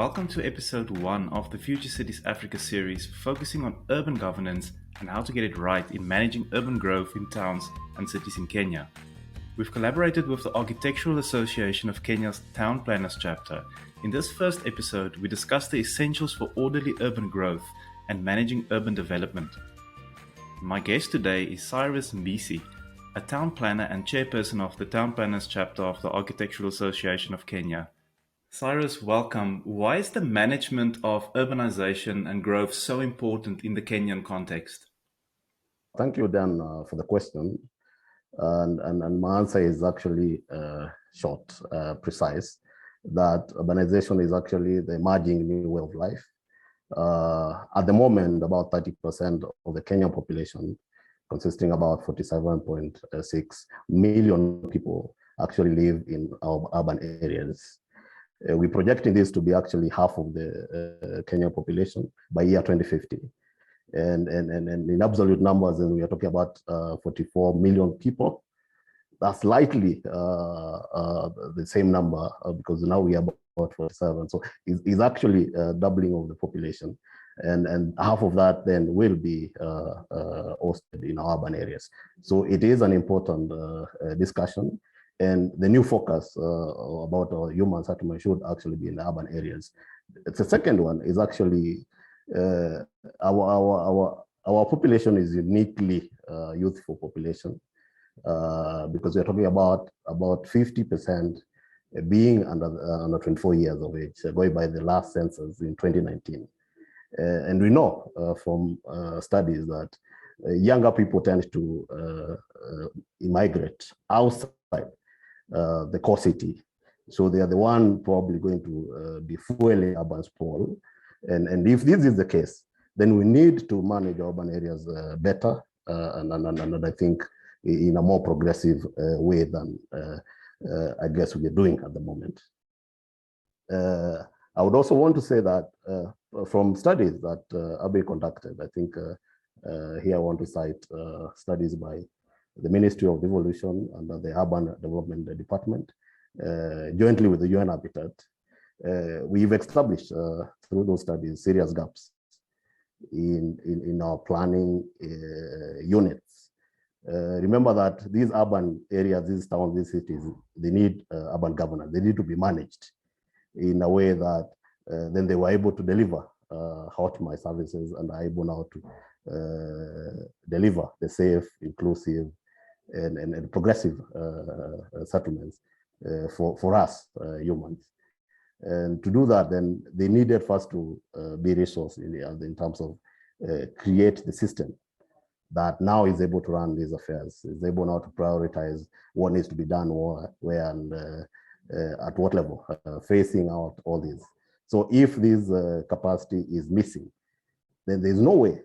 Welcome to episode 1 of the Future Cities Africa series, focusing on urban governance and how to get it right in managing urban growth in towns and cities in Kenya. We've collaborated with the Architectural Association of Kenya's Town Planners chapter. In this first episode, we discuss the essentials for orderly urban growth and managing urban development. My guest today is Cyrus Mbisi, a town planner and chairperson of the Town Planners chapter of the Architectural Association of Kenya. Cyrus, welcome. Why is the management of urbanization and growth so important in the Kenyan context? Thank you, Dan, for the question. And my answer is actually short, precise, that urbanization is actually the emerging new way of life. At the moment, about 30% of the Kenyan population, consisting about 47.6 million people, actually live in our urban areas. We're projecting this to be actually half of the Kenyan population by year 2050. And in absolute numbers, and we are talking about 44 million people. That's likely the same number because now we are about 47. So it's actually doubling of the population. And half of that then will be hosted in urban areas. So it is an important discussion. And the new focus about our human settlement should actually be in the urban areas. The second one is actually our population is uniquely youthful population because we're talking about 50% being under 24 years of age, going by the last census in 2019. And we know from studies that younger people tend to immigrate outside the core city. So they are the one probably going to be fueling urban sprawl. And if this is the case, then we need to manage urban areas better and I think in a more progressive way than I guess we are doing at the moment. I would also want to say that from studies that have been conducted, I think here I want to cite studies by the Ministry of Devolution under the Urban Development Department, jointly with the UN Habitat. We've established through those studies serious gaps in our planning units. Remember that these urban areas, these towns, these cities, they need urban governance. They need to be managed in a way that then they were able to deliver optimized services and are able now to deliver the safe, inclusive, and progressive settlements for us humans. And to do that, then they needed first to be resourced in terms of create the system that now is able to run these affairs, is able now to prioritize what needs to be done where and at what level, facing out all these. So if this capacity is missing, then there's no way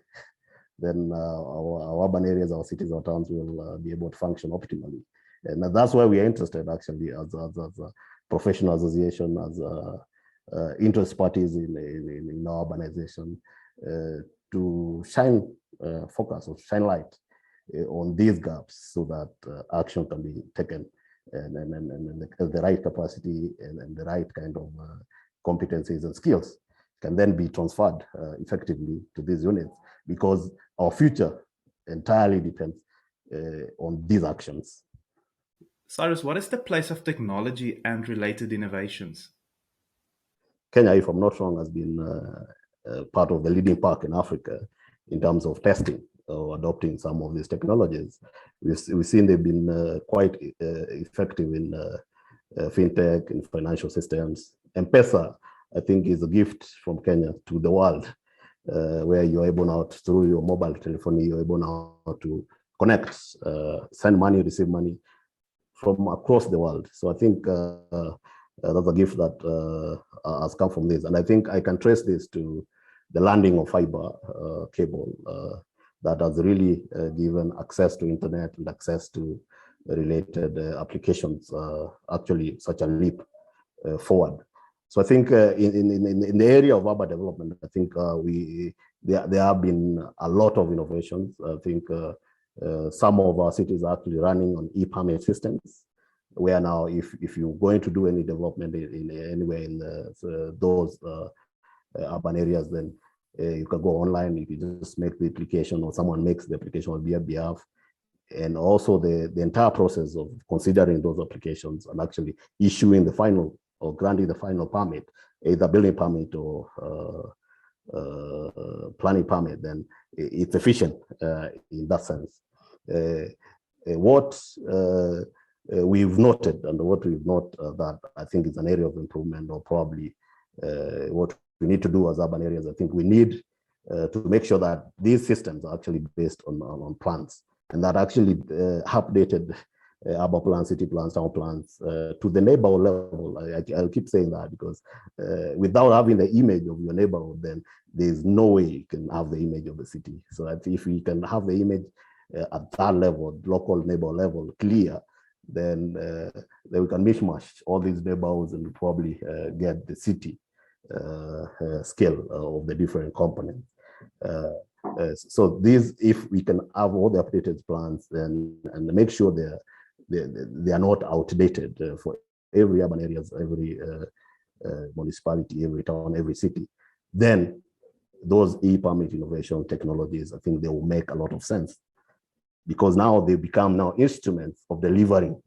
then our urban areas, our cities, our towns will be able to function optimally. And that's why we are interested actually as a professional association, as interest parties in our urbanization to shine focus or shine light on these gaps so that action can be taken and the right capacity and the right kind of competencies and skills can then be transferred effectively to these units, because our future entirely depends on these actions. Cyrus, what is the place of technology and related innovations? Kenya, if I'm not wrong, has been part of the leading pack in Africa in terms of testing or adopting some of these technologies. We've seen they've been quite effective in fintech, in financial systems. M-Pesa, I think, is a gift from Kenya to the world, where you're able now to, through your mobile telephony, you're able now to connect, send money, receive money from across the world. So I think that's a gift that has come from this. And I think I can trace this to the landing of fiber cable that has really given access to internet and access to related applications, actually such a leap forward. So I think in the area of urban development, I think there have been a lot of innovations. I think some of our cities are actually running on e-permit systems, where now if you're going to do any development in anywhere in those urban areas, then you can go online, you can just make the application, or someone makes the application on your behalf. And also the entire process of considering those applications and actually issuing the final or granting the final permit, either building permit or planning permit, then it's efficient in that sense. What we've noted, and what we've noted that I think is an area of improvement, or probably what we need to do as urban areas, I think we need to make sure that these systems are actually based on plans, and that actually updated urban plans, city plans, town plans to the neighborhood level. I'll keep saying that, because without having the image of your neighborhood, then there's no way you can have the image of the city. So that if we can have the image at that level, local neighborhood level, clear, then we can mishmash all these neighborhoods and probably get the city scale of the different components. So these, if we can have all the updated plans, then and make sure they are not outdated for every urban areas, every municipality, every town, every city, then those e-permit innovation technologies, I think they will make a lot of sense, because now they become now instruments of delivering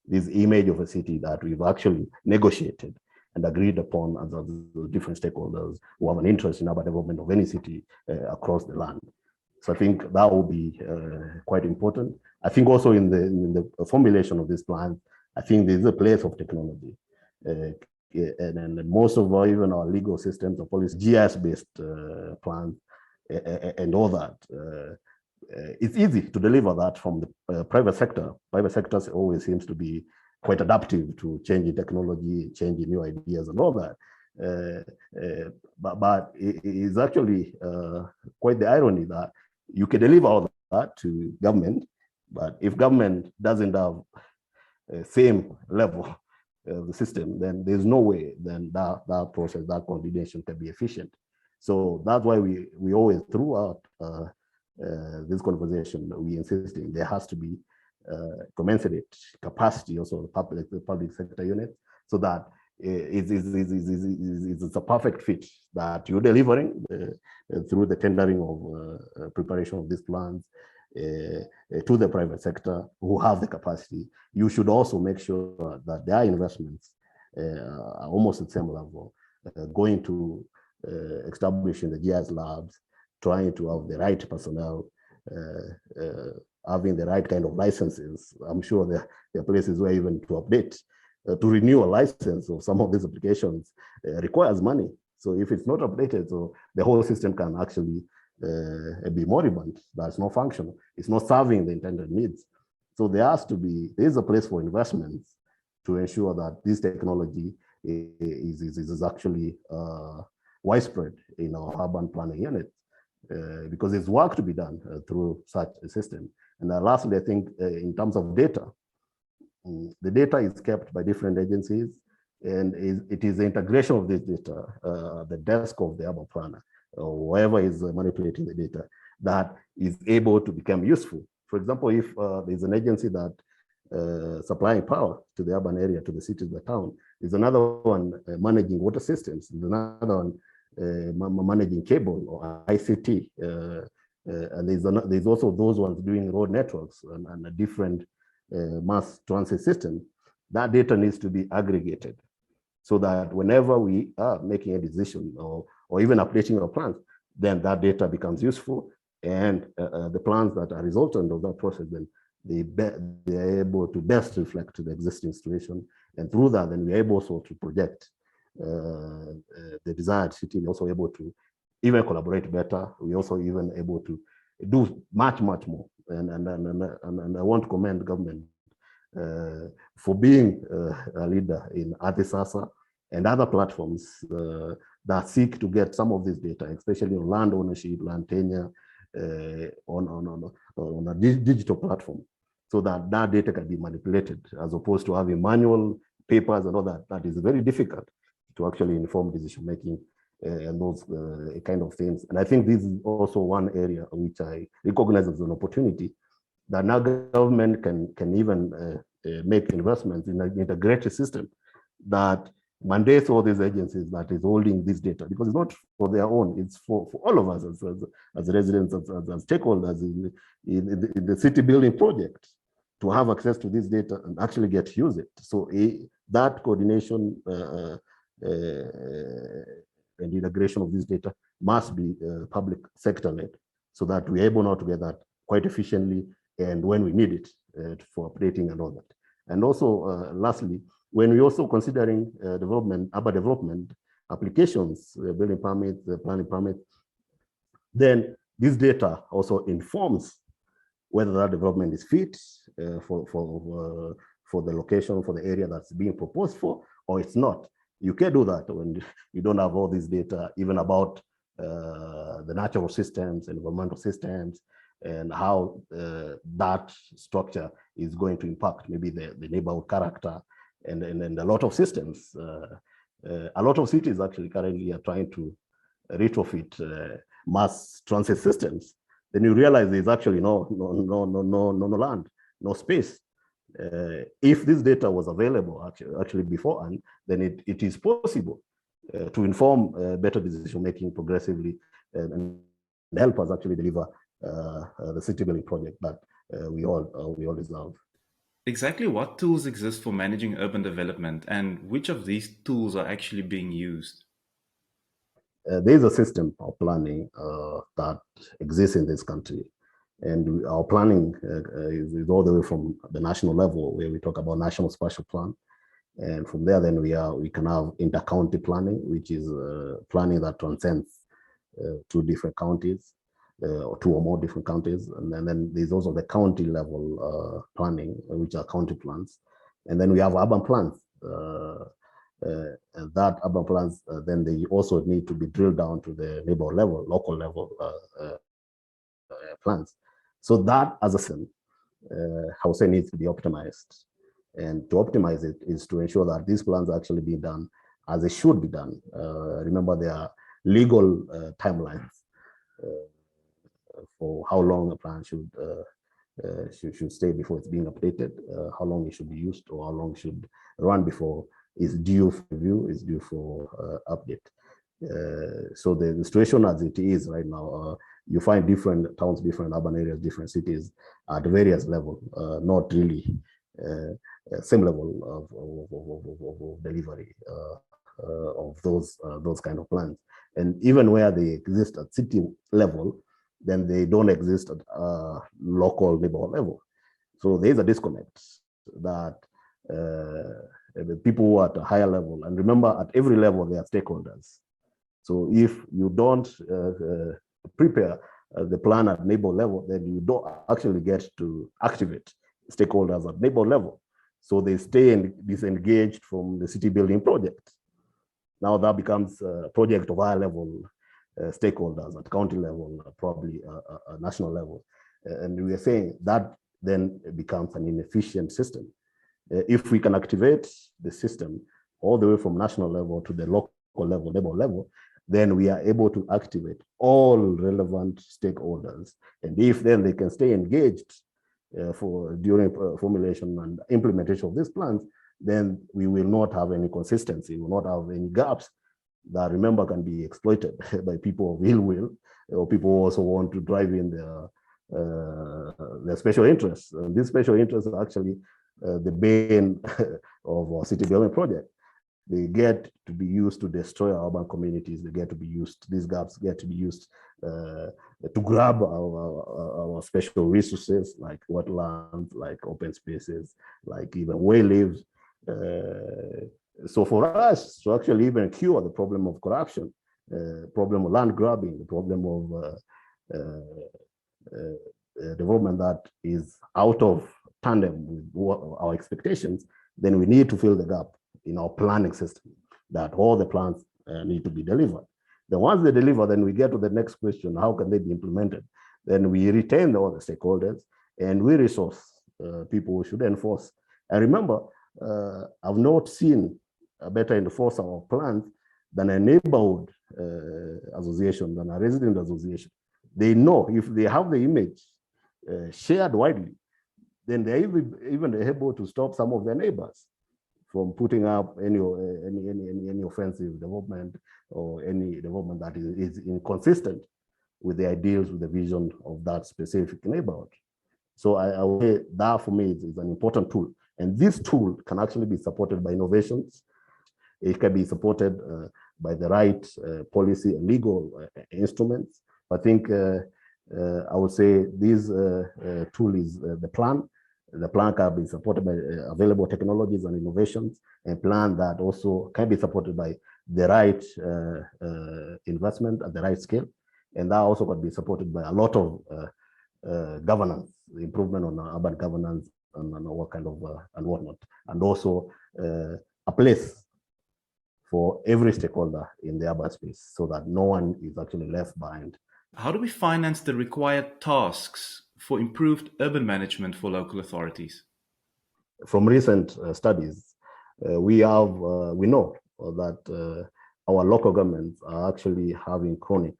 this image of a city that we've actually negotiated and agreed upon as the different stakeholders who have an interest in urban development of any city across the land. So I think that will be quite important. I think also in the formulation of this plan, I think there's a place of technology. And most of our, even our legal systems, or policy, GIS-based plans and all that. It's easy to deliver that from the private sector. Private sector always seems to be quite adaptive to changing technology, changing new ideas and all that. But it is actually quite the irony that you can deliver all that to government, but if government doesn't have same level of the system, then there's no way then that process, that coordination can be efficient. So that's why we always, throughout this conversation, we insisting there has to be commensurate capacity also the public sector unit, so that it's a perfect fit that you're delivering through the tendering of preparation of these plans to the private sector who have the capacity. You should also make sure that their investments are almost at the same level, going to establishing the GIS labs, trying to have the right personnel, having the right kind of licenses. I'm sure there are places where even to update, to renew a license of some of these applications requires money. So if it's not updated, so the whole system can actually be moribund. That's not functional. It's not serving the intended needs. So there is a place for investments to ensure that this technology is actually widespread in our urban planning unit, because there's work to be done through such a system. And lastly, I think in terms of data, the data is kept by different agencies, and it is the integration of this data, the desk of the urban planner, or whoever is manipulating the data, that is able to become useful. For example, if there's an agency that supplying power to the urban area, to the cities, the town, there's another one managing water systems, there's another one managing cable or ICT, and there's also those ones doing road networks and a different mass transit system. That data needs to be aggregated, so that whenever we are making a decision or even updating our plans, then that data becomes useful, and the plans that are resultant of that process, then they are able to best reflect the existing situation, and through that, then we're able also to project the desired city. We're also able to even collaborate better. We're also even able to do much more. And I want to commend government for being a leader in Adisasa and other platforms that seek to get some of this data, especially on land ownership, land tenure, on a digital platform, so that that data can be manipulated, as opposed to having manual papers and all that. That is very difficult to actually inform decision making and those kind of things. And I think this is also one area which I recognize as an opportunity, that now government can even make investments in an integrated system that mandates all these agencies that is holding this data, because it's not for their own, it's for all of us as residents, as stakeholders in the city building project, to have access to this data and actually get to use it. So that coordination and integration of this data must be public sector led, so that we're able now to get that quite efficiently and when we need it for updating and all that. And also, lastly, when we're also considering urban development applications, building permits, planning permits, then this data also informs whether that development is fit for the location, for the area that's being proposed for, or it's not. You can't do that when you don't have all this data, even about the natural systems, environmental systems, and how that structure is going to impact maybe the neighborhood character and a lot of systems. A lot of cities actually currently are trying to retrofit mass transit systems. Then you realize there's actually no land, no space. If this data was available actually beforehand, then it is possible to inform better decision making progressively and help us actually deliver the city building project that we all deserve. Exactly what tools exist for managing urban development, and which of these tools are actually being used? There is a system of planning that exists in this country. And our planning is all the way from the national level, where we talk about national spatial plan. And from there, then we can have inter-county planning, which is planning that transcends two different counties, or two or more different counties. And then there's also the county level planning, which are county plans. And then we have urban plans. And that urban plans, then they also need to be drilled down to the neighborhood level, local level plans. So that as a system, I would say, needs to be optimized. And to optimize it is to ensure that these plans are actually being done as they should be done. Remember, there are legal timelines for how long a plan should stay before it's being updated, how long it should be used, or how long it should run before it's due for review, is due for update. So the situation as it is right now, you find different towns, different urban areas, different cities at various levels, not really same level of delivery of those kind of plans. And even where they exist at city level, then they don't exist at local neighborhood level. So there's a disconnect that the people who are at a higher level, and remember, at every level there are stakeholders. So if you don't prepare the plan at neighborhood level, then you don't actually get to activate stakeholders at neighborhood level. So they stay disengaged from the city building project. Now that becomes a project of higher level stakeholders at county level, probably a national level. And we are saying that then becomes an inefficient system. If we can activate the system all the way from national level to the local level, neighborhood level, then we are able to activate all relevant stakeholders. And if then they can stay engaged during formulation and implementation of these plans, then we will not have any consistency, we will not have any gaps that, remember, can be exploited by people of ill will, or people who also want to drive in their special interests. And these special interests are actually the bane of our city building project. They get to be used to destroy our urban communities. They get to be used, these gaps get to be used to grab our special resources, like wetlands, like open spaces, like even waylives. So for us to actually even cure the problem of corruption, problem of land grabbing, the problem of development that is out of tandem with our expectations, then we need to fill the gap in our planning system, that all the plans need to be delivered. Then once they deliver, then we get to the next question: how can they be implemented? Then we retain all the stakeholders and we resource people who should enforce. And remember, I've not seen a better enforcer of plans than a neighborhood association, than a resident association. They know if they have the image shared widely, then they're even able to stop some of their neighbors from putting up any offensive development or any development that is inconsistent with the ideals, with the vision of that specific neighborhood. So I would say that for me is an important tool. And this tool can actually be supported by innovations. It can be supported by the right policy and legal instruments. I think I would say this tool is the plan. The plan can be supported by available technologies and innovations, and plan that also can be supported by the right investment at the right scale. And that also could be supported by a lot of governance, improvement on urban governance and what kind of and whatnot. And also a place for every stakeholder in the urban space so that no one is actually left behind. How do we finance the required tasks for improved urban management for local authorities? From recent studies, we know that our local governments are actually having chronic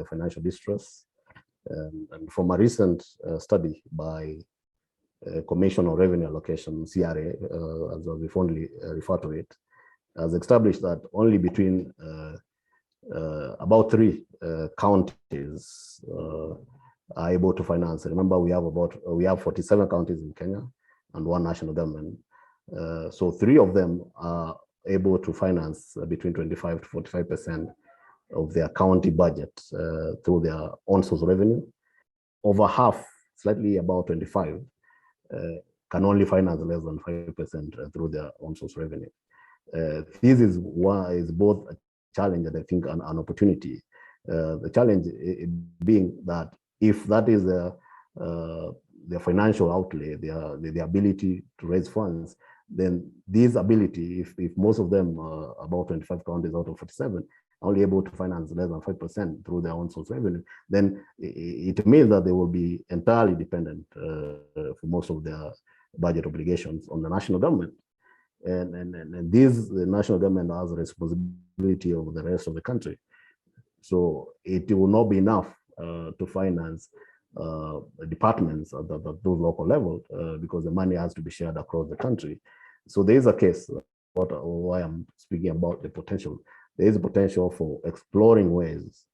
financial distress. And from a recent study by Commission on Revenue Allocation, CRA, as we fondly refer to it, has established that only between about 3 counties are able to finance. Remember, we have 47 counties in Kenya and 1 national government. So 3 of them are able to finance between 25 to 45% of their county budget through their own source revenue. Over half, slightly about 25, can only finance less than 5% through their own source revenue. This is both a challenge and I think an opportunity. The challenge being that if that is their financial outlay, the ability to raise funds, then this ability, if most of them, about 25 counties out of 47, are only able to finance less than 5% through their own source revenue, then it means that they will be entirely dependent for most of their budget obligations on the national government. And the national government has a responsibility over the rest of the country. So it will not be enough to finance departments at those local levels because the money has to be shared across the country. So there is a case, why I'm speaking about the potential. There is a potential for exploring ways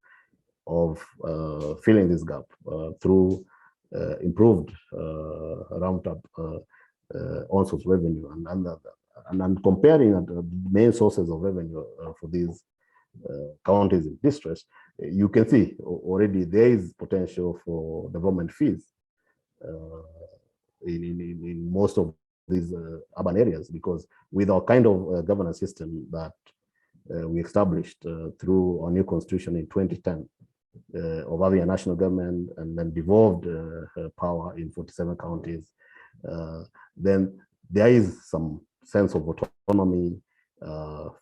of filling this gap through improved ramped up on-source revenue and comparing the main sources of revenue for these counties in distress. You can see already there is potential for development fees in most of these urban areas, because with our kind of governance system that we established through our new constitution in 2010 of having a national government and then devolved power in 47 counties, then there is some sense of autonomy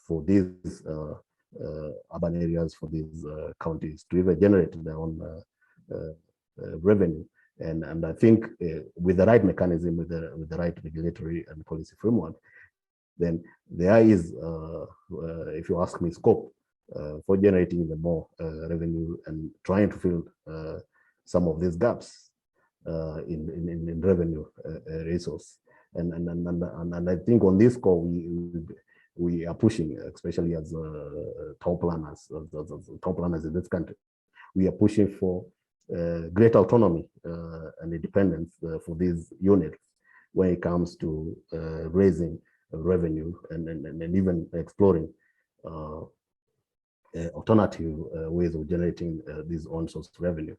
for these urban areas, for these counties to even generate their own revenue. And I think with the right mechanism, with the right regulatory and policy framework, then there is, if you ask me, scope for generating even more revenue and trying to fill some of these gaps in revenue resource. And I think on this call, we are pushing, especially as town planners in this country, we are pushing for great autonomy and independence for these units when it comes to raising revenue and even exploring alternative ways of generating this own source revenue.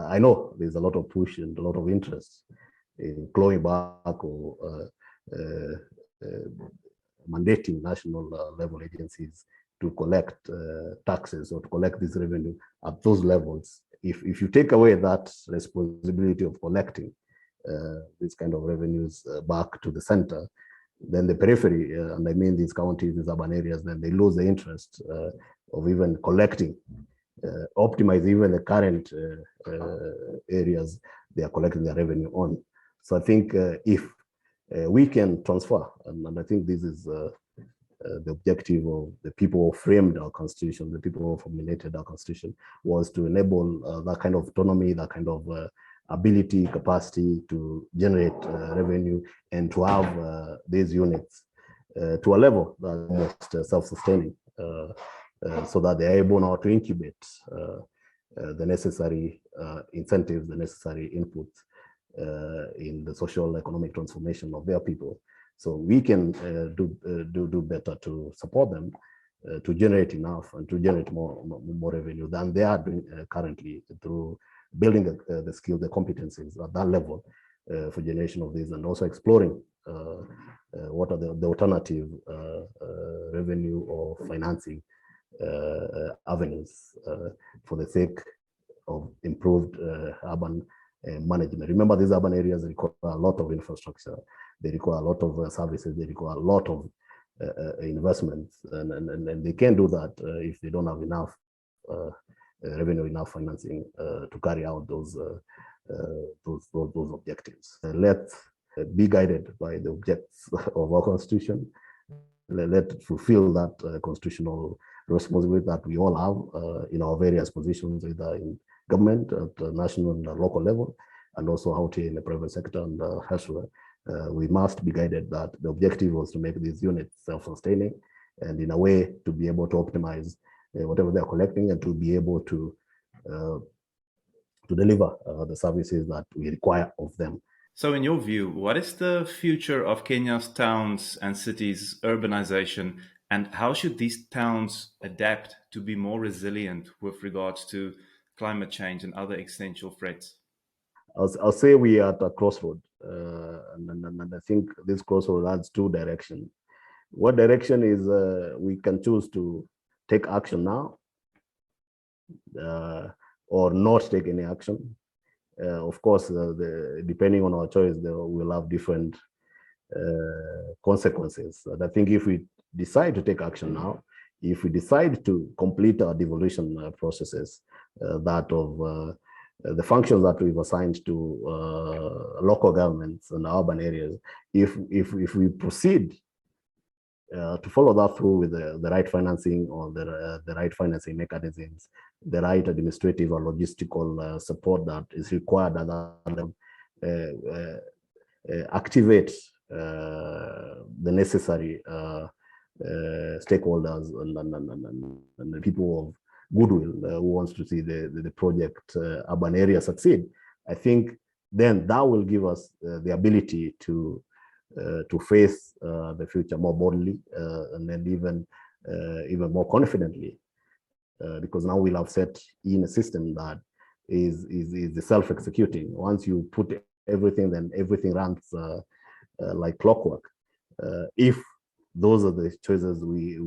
I know there's a lot of push and a lot of interest in clawing back or mandating national level agencies to collect taxes or to collect this revenue at those levels. If you take away that responsibility of collecting these kind of revenues back to the center, then the periphery, and I mean these counties, these urban areas, then they lose the interest of even collecting, optimize even the current areas they are collecting their revenue on. So I think if we can transfer, and I think this is the objective of the people who framed our constitution, the people who formulated our constitution, was to enable that kind of autonomy, that kind of ability, capacity to generate revenue and to have these units to a level that are almost self-sustaining, so that they are able now to incubate the necessary incentives, the necessary inputs in the social economic transformation of their people. So we can do better to support them to generate enough and to generate more revenue than they are doing currently through building the skills, the competencies at that level for generation of these, and also exploring what are the alternative revenue or financing avenues for the sake of improved urban management. Remember, these urban areas require a lot of infrastructure, they require a lot of services, they require a lot of investments, and they can't do that if they don't have enough revenue, enough financing to carry out those objectives. Let's be guided by the objects of our constitution. Let fulfill that constitutional responsibility that we all have in our various positions, either in government at the national and local level, and also out here in the private sector and elsewhere. We must be guided that the objective was to make these units self-sustaining, and in a way to be able to optimize whatever they're collecting, and to be able to deliver the services that we require of them. So in your view, what is the future of Kenya's towns and cities' urbanization, and how should these towns adapt to be more resilient with regards to climate change and other existential threats? I'll say we are at a crossroad, and I think this crossroad has two directions. What direction is we can choose to take action now or not take any action. Of course, depending on our choice, we'll have different consequences. And I think if we decide to take action now, if we decide to complete our devolution processes, that of the functions that we've assigned to local governments and urban areas, if we proceed to follow that through with the right financing or the right financing mechanisms, the right administrative or logistical support that is required at that level, activate the necessary stakeholders and the people of goodwill who wants to see the project urban area succeed, I think then that will give us the ability to face the future more boldly and then even more confidently, because now we'll have set in a system that is self-executing. Once you put everything, then everything runs like clockwork. If those are the choices we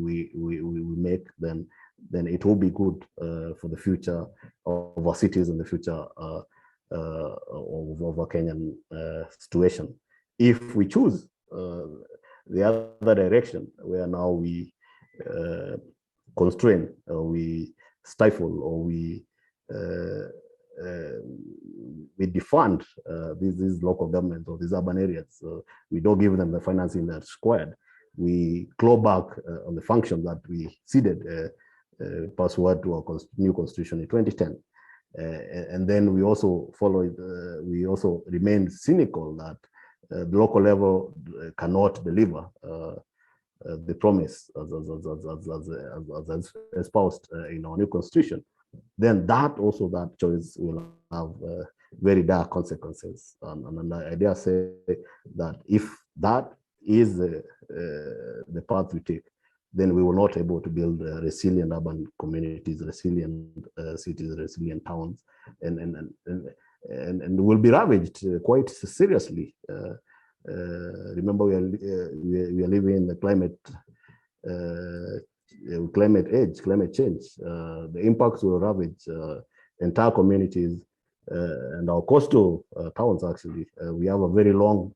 make, then it will be good for the future of our cities and the future of our Kenyan situation. If we choose the other direction, where now we constrain, or we stifle, or we defund these local governments or these urban areas, we don't give them the financing that's required. We claw back on the functions that we ceded pursuant to our new constitution in 2010. And then we also we also remain cynical that the local level cannot deliver the promise as espoused in our new constitution. Then that choice will have very dire consequences. And I dare say that if that is the path we take, then we will not be able to build resilient urban communities, resilient cities, resilient towns, and will be ravaged quite seriously. Remember, we are living in the climate change. The impacts will ravage entire communities and our coastal towns. Actually, we have a very long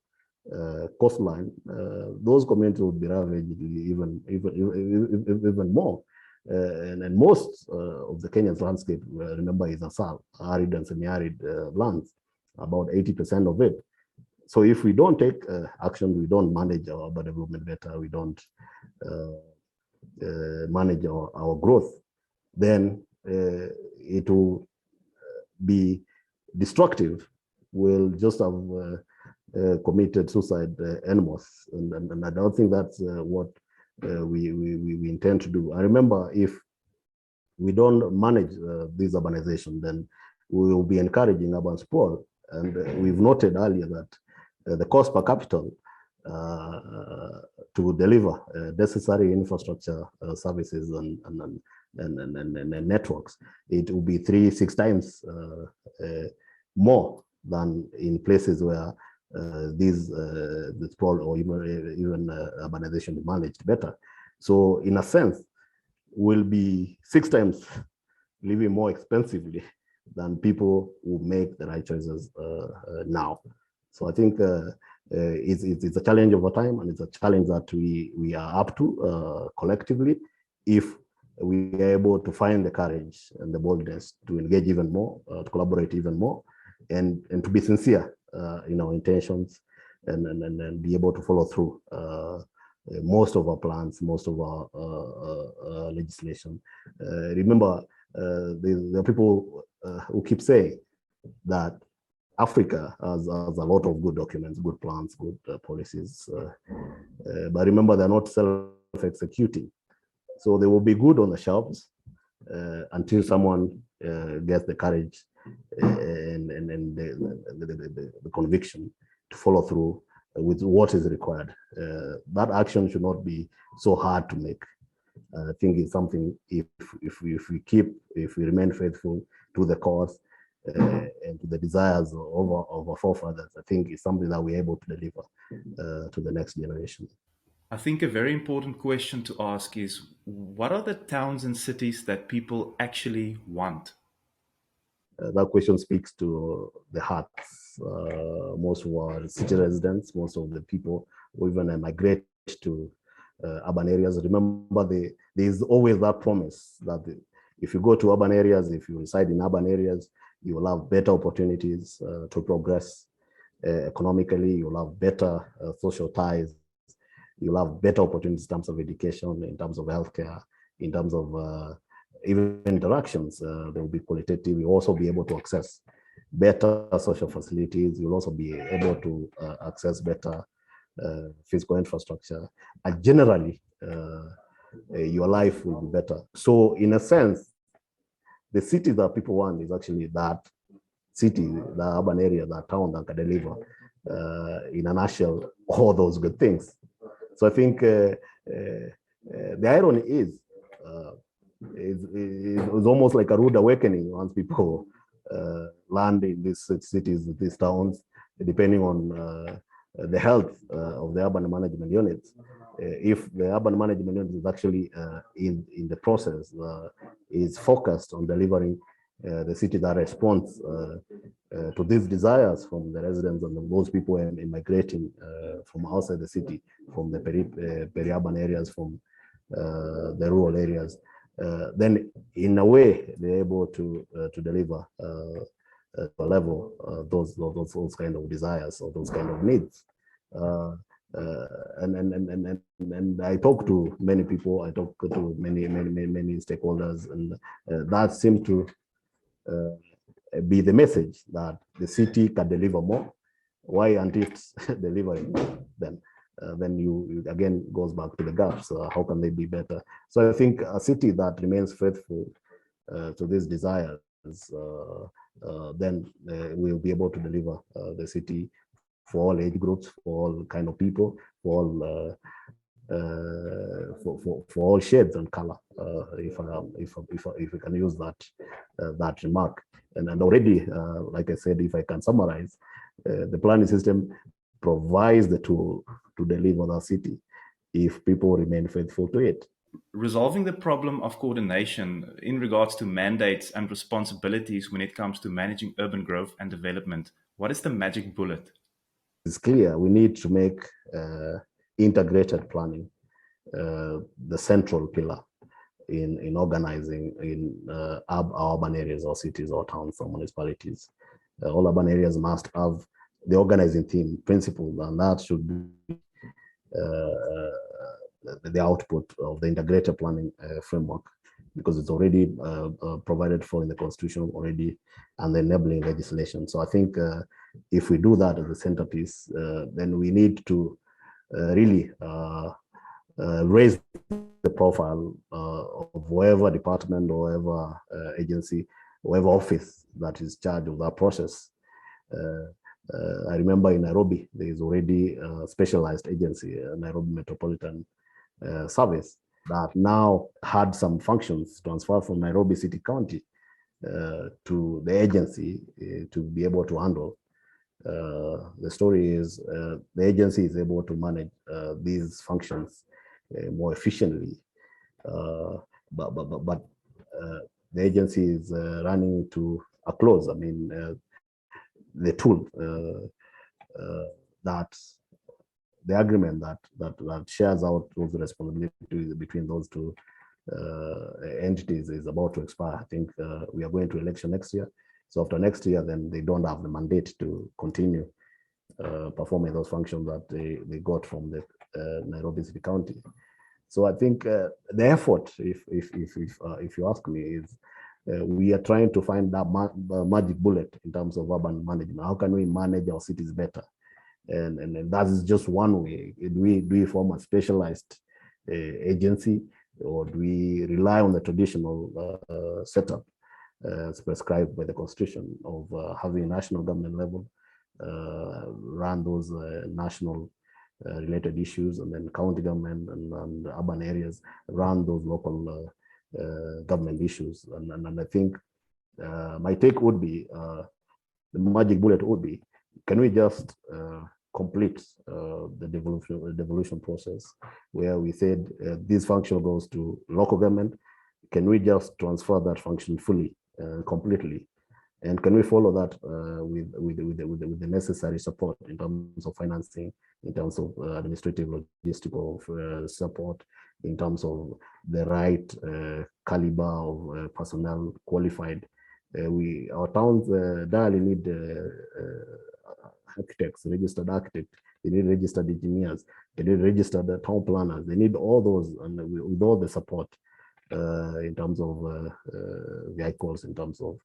coastline. Those communities will be ravaged even more. And most of the Kenyan landscape, remember, is arid and semi-arid lands, about 80% of it. So if we don't take action, we don't manage our urban development better, we don't manage our growth, then it will be destructive will just have committed suicide animals, and I don't think that's what we intend to do. I remember, if we don't manage this urbanization, then we will be encouraging urban sprawl. And we've noted earlier that the cost per capita to deliver necessary infrastructure services and networks, it will be 3-6 times more than in places where the sprawl or even urbanization is managed better. So in a sense, will be 6 times living more expensively than people who make the right choices now. So I think it's a challenge over time, and it's a challenge that we are up to collectively, if we are able to find the courage and the boldness to engage even more, to collaborate even more, and to be sincere in our intentions, and be able to follow through most of our plans, most of our legislation. Remember, there are people who keep saying that Africa has a lot of good documents, good plans, good policies, but remember, they're not self-executing. So they will be good on the shelves until someone gets the courage and the conviction to follow through with what is required. That action should not be so hard to make. I think it's something, if we remain faithful to the cause and to the desires of our forefathers, I think it's something that we're able to deliver to the next generation. I think a very important question to ask is, what are the towns and cities that people actually want? That question speaks to the hearts. Most of our city residents, most of the people who even migrate to urban areas, remember, there's always that promise that if you go to urban areas, if you reside in urban areas, you will have better opportunities to progress economically, you'll have better social ties, you'll have better opportunities in terms of education, in terms of healthcare, in terms of even interactions. They will be qualitative. You'll also be able to access better social facilities. You'll also be able to access better physical infrastructure. And generally, your life will be better. So in a sense, the city that people want is actually that city, the urban area, that town that can deliver, in a nutshell, all those good things. So I think the irony is, it's almost like a rude awakening once people land in these cities, these towns, depending on the health of the urban management units. If the urban management unit is actually in the process, is focused on delivering the city that responds to these desires from the residents and those people migrating from outside the city, from the peri-urban areas, from the rural areas, then in a way they're able to deliver at a level those kind of desires or those kind of needs. And I talk to many people, I talk to many stakeholders, and that seems to be the message, that the city can deliver more. Why aren't it delivering then? Then you again goes back to the gaps. How can they be better? So I think a city that remains faithful to these desires, then we'll be able to deliver the city for all age groups, for all kind of people, for all shades and color, if we can use that remark. And already, like I said, if I can summarize, the planning system provides the tool to deliver the city if people remain faithful to it. Resolving the problem of coordination in regards to mandates and responsibilities when it comes to managing urban growth and development, what is the magic bullet? It's clear we need to make integrated planning the central pillar in organizing in our urban areas or cities or towns or municipalities. All urban areas must have the organizing theme principle, and that should be the output of the integrated planning framework, because it's already provided for in the constitution already, and the enabling legislation. So I think if we do that as a centerpiece, then we need to really raise the profile of whatever department or whatever agency, whatever office that is charged of that process. I remember in Nairobi, there is already a specialized agency, Nairobi Metropolitan Service, that now had some functions transferred from Nairobi City County to the agency to be able to handle. The story is the agency is able to manage these functions more efficiently, but the agency is running to a close. I mean, the tool that the agreement that shares out those responsibilities between those two entities is about to expire. I think we are going to election next year. So after next year, then they don't have the mandate to continue performing those functions that they got from the Nairobi City County. So I think the effort, if you ask me, is we are trying to find that magic bullet in terms of urban management. How can we manage our cities better? And that is just one way. Do we form a specialized agency, or do we rely on the traditional setup prescribed by the Constitution of having a national government level run those national related issues, and then county government and urban areas run those local government issues? And I think my take would be, the magic bullet would be, can we just complete the devolution process where we said this function goes to local government? Can we just transfer that function fully, completely? And can we follow that with the necessary support in terms of financing, in terms of administrative, logistical support, in terms of the right caliber of personnel qualified? Our towns direly need architects, registered architects. They need registered engineers. They need registered town planners. They need all those, and with all the support in terms of vehicles, in terms of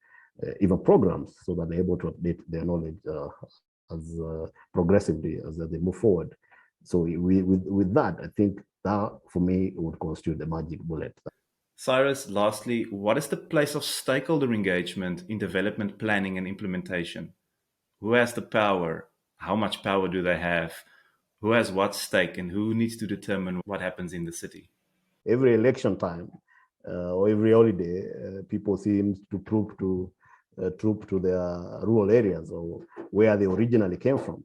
even programs, so that they're able to update their knowledge as progressively as they move forward. So with that, I think that for me would constitute the magic bullet. Cyrus, lastly, what is the place of stakeholder engagement in development planning and implementation? Who has the power? How much power do they have? Who has what stake, and who needs to determine what happens in the city? Every election time or every holiday, people seem to troop to their rural areas or where they originally came from.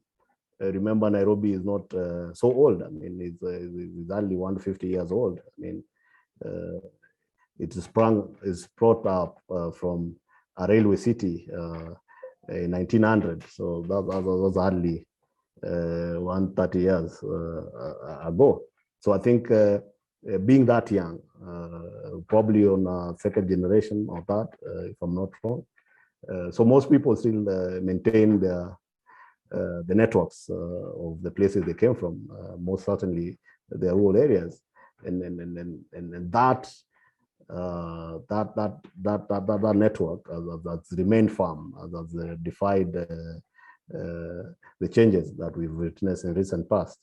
Remember, Nairobi is not so old. I mean, it's only 150 years old. I mean, is brought up from a railway city in 1900. So that was hardly 130 years ago. So I think being that young, probably on a second generation of that, if I'm not wrong. So most people still maintain the networks of the places they came from, most certainly the rural areas, and that network that's remained firm, that's defied the changes that we've witnessed in recent past.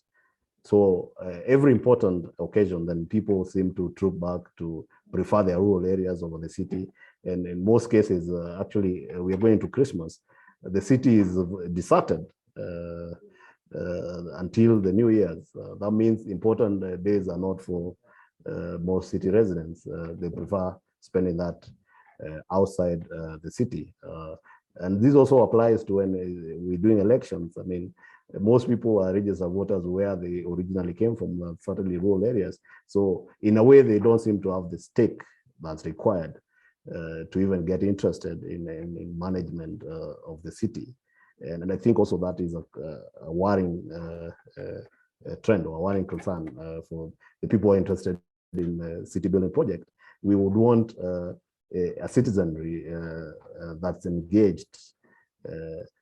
So every important occasion, then people seem to troop back to prefer their rural areas over the city. And in most cases, actually, we are going to Christmas. The city is deserted until the New Year's. That means important days are not for most city residents. They prefer spending that outside the city. And this also applies to when we're doing elections. I mean, most people are registered voters where they originally came from, certainly rural areas. So in a way, they don't seem to have the stake that's required to even get interested in management of the city. And I think also that is a worrying trend or a worrying concern for the people who are interested in the city building project. We would want a citizenry that's engaged,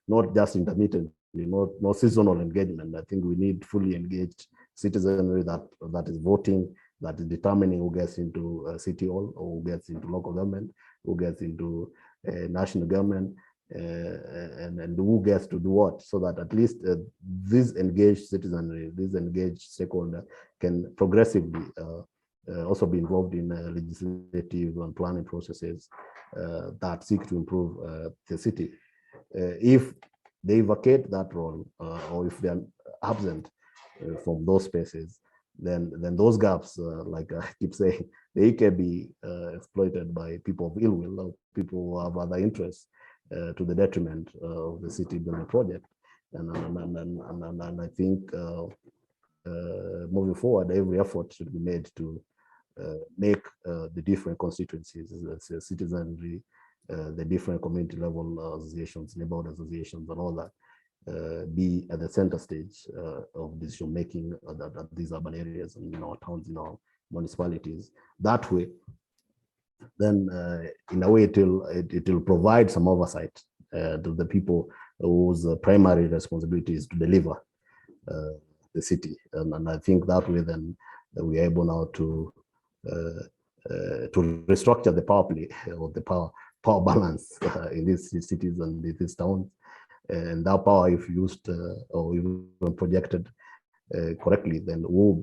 not just intermittently, not seasonal engagement. I think we need fully engaged citizenry that is voting, that is determining who gets into city hall or who gets into local government, who gets into national government. and who gets to do what, so that at least this engaged citizenry, this engaged stakeholder can progressively also be involved in legislative and planning processes that seek to improve the city. If they vacate that role, or if they are absent from those spaces, then those gaps, like I keep saying, they can be exploited by people of ill will, or people who have other interests, to the detriment of the city building project. And I think moving forward, every effort should be made to make the different constituencies, the citizenry, the different community level associations, neighborhood associations, and all that, be at the center stage of decision making at these urban areas and in our towns, in our municipalities. That way, then in a way it will provide some oversight to the people whose primary responsibility is to deliver the city, and I think that way then we are able now to restructure the power play, or the power balance in these cities and in these towns. And that power, if used or even projected correctly, then will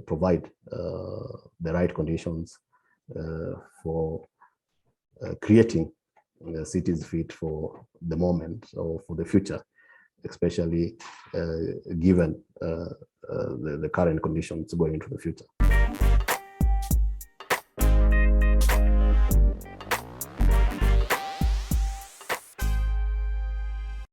provide the right conditions for creating cities fit for the moment or for the future, especially given the current conditions going into the future.